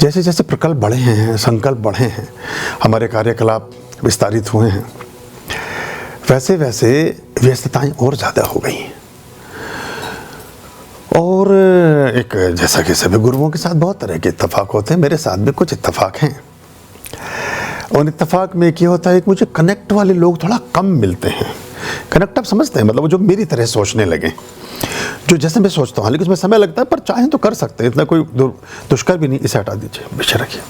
जैसे जैसे प्रकल्प बढ़े हैं, संकल्प बढ़े हैं, हमारे कार्यकलाप विस्तारित हुए हैं, वैसे वैसे व्यस्तताएं और ज़्यादा हो गई हैं। और एक जैसा कि सभी गुरुओं के साथ बहुत तरह के इत्तेफाक होते हैं, मेरे साथ भी कुछ इत्तेफाक हैं। और इत्तेफाक में क्या होता है कि मुझे कनेक्ट वाले लोग थोड़ा कम मिलते हैं। कनेक्ट आप समझते हैं, मतलब वो जो मेरी तरह सोचने लगे, जो जैसे मैं सोचता हूँ, लेकिन उसमें समय लगता है, पर चाहें तो कर सकते हैं। इतना कोई दुष्कर भी नहीं। इसे हटा दीजिए, पीछे रखिए।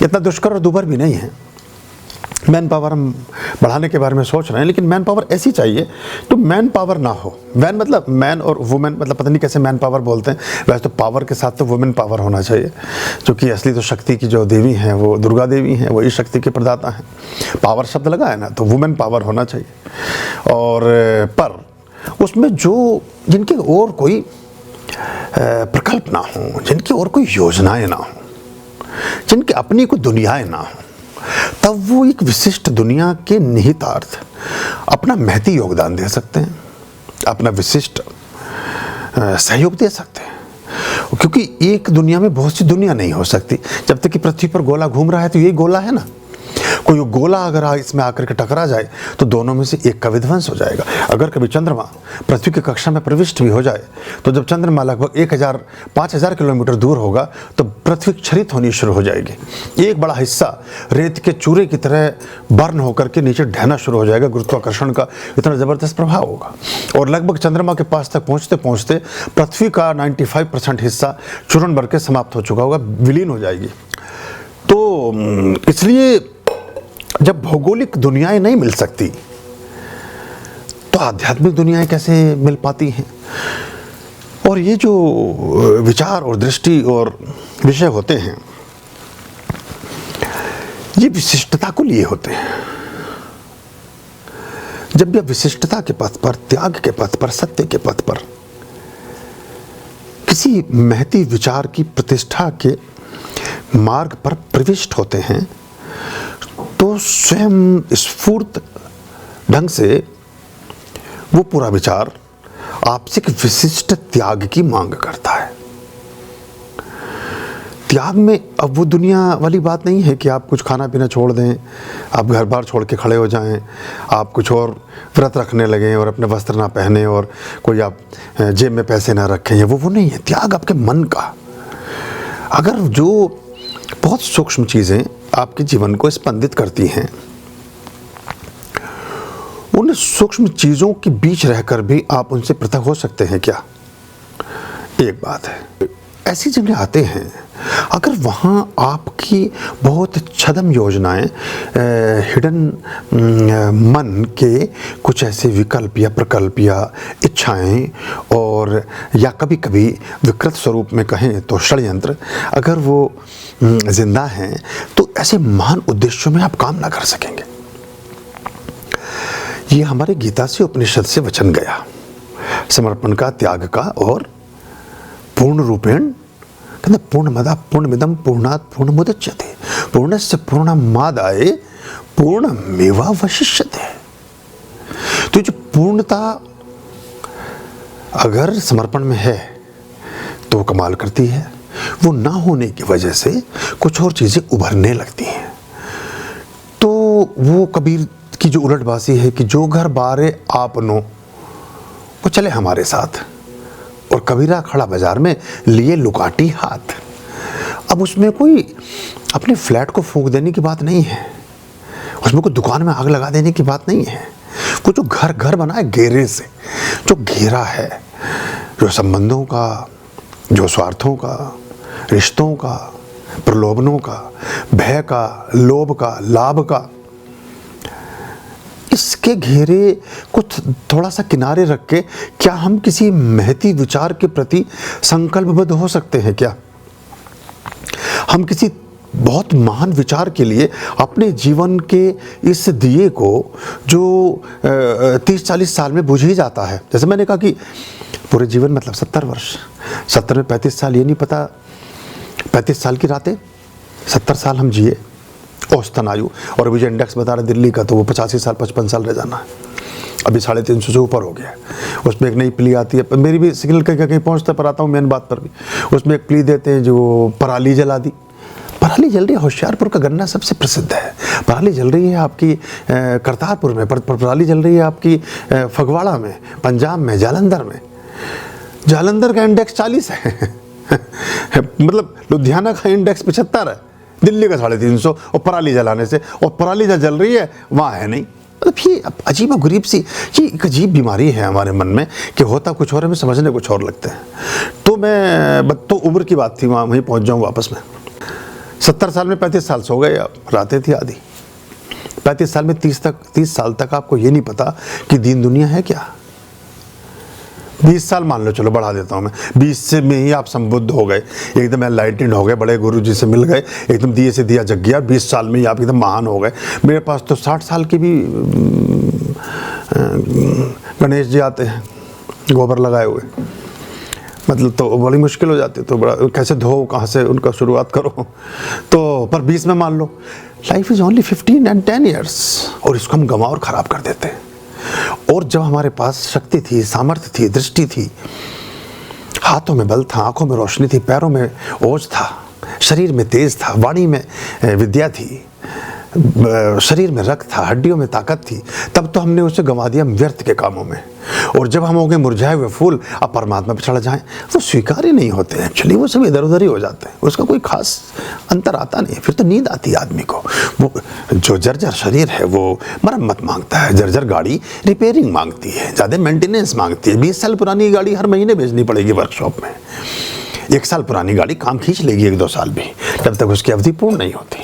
इतना दुष्कर और दुभर भी नहीं है। मैन पावर हम बढ़ाने के बारे में सोच रहे हैं, लेकिन मैन पावर ऐसी चाहिए तो मैन पावर ना हो। मैन मतलब मैन और वुमेन, मतलब पता नहीं कैसे मैन पावर बोलते हैं। वैसे तो पावर के साथ तो वुमेन पावर होना चाहिए, क्योंकि असली तो शक्ति की जो देवी हैं वो दुर्गा देवी हैं, वही शक्ति के प्रदाता हैं। पावर शब्द लगा है ना, तो वुमेन पावर होना चाहिए। और पर उसमें जो जिनके और कोई प्रकल्प ना हो, जिनकी और कोई योजनाएं ना हो, जिनकी अपनी कोई दुनियाएं ना हो, तब वो एक विशिष्ट दुनिया के निहितार्थ अपना महती योगदान दे सकते हैं, अपना विशिष्ट सहयोग दे सकते हैं। क्योंकि एक दुनिया में बहुत सी दुनिया नहीं हो सकती। जब तक कि पृथ्वी पर गोला घूम रहा है तो यही गोला है ना। कोई गोला अगर इसमें आकर के टकरा जाए तो दोनों में से एक का विध्वंस हो जाएगा। अगर कभी चंद्रमा पृथ्वी की कक्षा में प्रविष्ट भी हो जाए तो जब चंद्रमा लगभग 5,000 किलोमीटर दूर होगा तो पृथ्वी क्षरित होनी शुरू हो जाएगी। एक बड़ा हिस्सा रेत के चूरे की तरह बर्न होकर के नीचे ढहना शुरू हो जाएगा। गुरुत्वाकर्षण का इतना ज़बरदस्त प्रभाव होगा और लगभग चंद्रमा के पास तक पहुँचते पहुँचते पृथ्वी का 95% हिस्सा चूर्ण बन के समाप्त हो चुका होगा, विलीन हो जाएगी। तो इसलिए जब भौगोलिक दुनियाएं नहीं मिल सकती तो आध्यात्मिक दुनियाएं कैसे मिल पाती हैं। और ये जो विचार और दृष्टि और विषय होते हैं, ये विशिष्टता को लिए होते हैं। जब यह विशिष्टता के पथ पर, त्याग के पथ पर, सत्य के पथ पर किसी महती विचार की प्रतिष्ठा के मार्ग पर प्रविष्ट होते हैं तो स्वयं स्फूर्त ढंग से वो पूरा विचार आपसे एक विशिष्ट त्याग की मांग करता है। त्याग में अब वो दुनिया वाली बात नहीं है कि आप कुछ खाना पीना छोड़ दें, आप घर बार छोड़ के खड़े हो जाएं, आप कुछ और व्रत रखने लगें और अपने वस्त्र ना पहने और कोई आप जेब में पैसे ना रखें। वो नहीं है। त्याग आपके मन का, अगर जो बहुत सूक्ष्म चीज़ें आपके जीवन को स्पंदित करती हैं, उन सूक्ष्म चीज़ों के बीच रहकर भी आप उनसे पृथक हो सकते हैं क्या? एक बात है। ऐसी जगह आते हैं, अगर वहाँ आपकी बहुत छद्म योजनाएं, हिडन मन के कुछ ऐसे विकल्प या प्रकल्प या इच्छाएं और या कभी कभी विकृत स्वरूप में कहें तो षड्यंत्र, अगर वो जिंदा हैं तो ऐसे महान उद्देश्यों में आप काम ना कर सकेंगे। ये हमारे गीता से, उपनिषद से वचन गया, समर्पण का, त्याग का और पूर्ण रूपेण कहते पूर्णमदा पूर्णमिदं पूर्णात् पूर्णमुदच्यते पूर्णस्य पूर्णमादाय पूर्णमेवावशिष्यते। तो जो पूर्णता अगर समर्पण में है तो कमाल करती है। वो ना होने की वजह से कुछ और चीज़ें उभरने लगती हैं। तो वो कबीर की जो उलटबासी है कि जो घर बारे आपनो वो चले हमारे साथ, और कबीरा खड़ा बाजार में लिए लुकाटी हाथ। अब उसमें कोई अपने फ्लैट को फूंक देने की बात नहीं है, उसमें कोई दुकान में आग लगा देने की बात नहीं है। वो जो घर बना है घेरे से, जो घेरा है, जो संबंधों का, जो स्वार्थों का, रिश्तों का, प्रलोभनों का, भय का, लोभ का, लाभ का, इसके घेरे को थोड़ा सा किनारे रख के क्या हम किसी महती विचार के प्रति संकल्पबद्ध हो सकते हैं क्या? हम किसी बहुत महान विचार के लिए अपने जीवन के इस दिए को जो 30-40 साल में बुझ ही जाता है। जैसे मैंने कहा कि पूरे जीवन मतलब 70 वर्ष, 70 में 35 साल, ये नहीं पता 35 साल की रातें 70 साल हम जिए औसतन आयु, और अभी जो इंडेक्स बता रहा है दिल्ली का तो वो 85 साल 55 साल रह जाना है। अभी 350 से ऊपर हो गया है। उसमें एक नई प्ली आती है, मेरी भी सिग्नल कहीं कहीं पहुँचता पर आता हूँ मेन बात पर भी। उसमें एक प्ली देते हैं जो पराली जला दी, पराली जल रही है, होशियारपुर का गन्ना सबसे प्रसिद्ध है। पराली जल रही है आपकी करतारपुर में, पराली जल रही है आपकी फगवाड़ा में, पंजाब में, जालंधर में। जालंधर का इंडेक्स 40 है मतलब लुधियाना का इंडेक्स 75 है, दिल्ली का 350, और पराली जलाने से, और पराली जहाँ जल रही है वहाँ है नहीं। मतलब ये अजीब और गरीब सी, ये एक अजीब बीमारी है हमारे मन में कि होता कुछ और, हमें समझने कुछ और लगता है। तो मैं तो उम्र की बात थी, वहीं पहुँच जाऊँ वापस में। 70 साल में 35 साल सो गए, आप रातें थी आधी। 35 साल में 30 साल तक आपको ये नहीं पता कि दीन दुनिया है क्या। 20 साल मान लो, चलो बढ़ा देता हूँ मैं, 20 से में ही आप संबुद्ध हो गए, एकदम एनलाइटेंड हो गए, बड़े गुरु जी से मिल गए, एकदम दिए से दिया जग गया। 20 साल में ही आप एकदम महान हो गए। मेरे पास तो 60 साल के भी गणेश जी आते हैं गोबर लगाए हुए, मतलब तो बड़ी मुश्किल हो जाती है। तो बड़ा कैसे धो, कहाँ से उनका शुरुआत करो। तो पर 20 में मान लो, life is only 15 and 10 years, और इसको हम गंवा और ख़राब कर देते हैं। और जब हमारे पास शक्ति थी, सामर्थ्य थी, दृष्टि थी, हाथों में बल था, आंखों में रोशनी थी, पैरों में ओज था, शरीर में तेज था, वाणी में विद्या थी, शरीर में रक्त था, हड्डियों में ताकत थी, तब तो हमने उसे गंवा दिया व्यर्थ के कामों में। और जब हम हो गए मुरझाए हुए फूल, अब परमात्मा पर चढ़ जाएं, वो स्वीकार ही नहीं होते हैं। एक्चुअली वो सब इधर उधर ही हो जाते हैं, उसका कोई खास अंतर आता नहीं। फिर तो नींद आती है आदमी को। वो जो जर्जर शरीर है वो मरम्मत मांगता है, जर्जर गाड़ी रिपेयरिंग मांगती है, ज़्यादा मेंटेनेंस मांगती है। 20 साल पुरानी गाड़ी हर महीने भेजनी पड़ेगी वर्कशॉप में। 1 साल पुरानी गाड़ी काम खींच लेगी 1-2 साल भी, जब तक उसकी अवधि पूर्ण नहीं होती।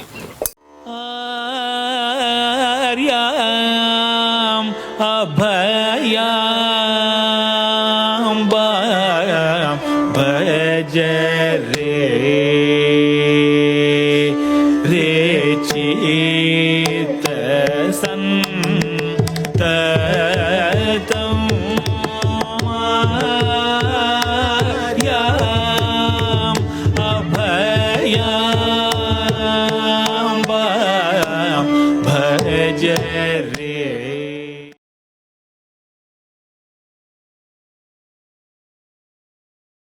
अभयां भज रे चित संततम अभयां भज रे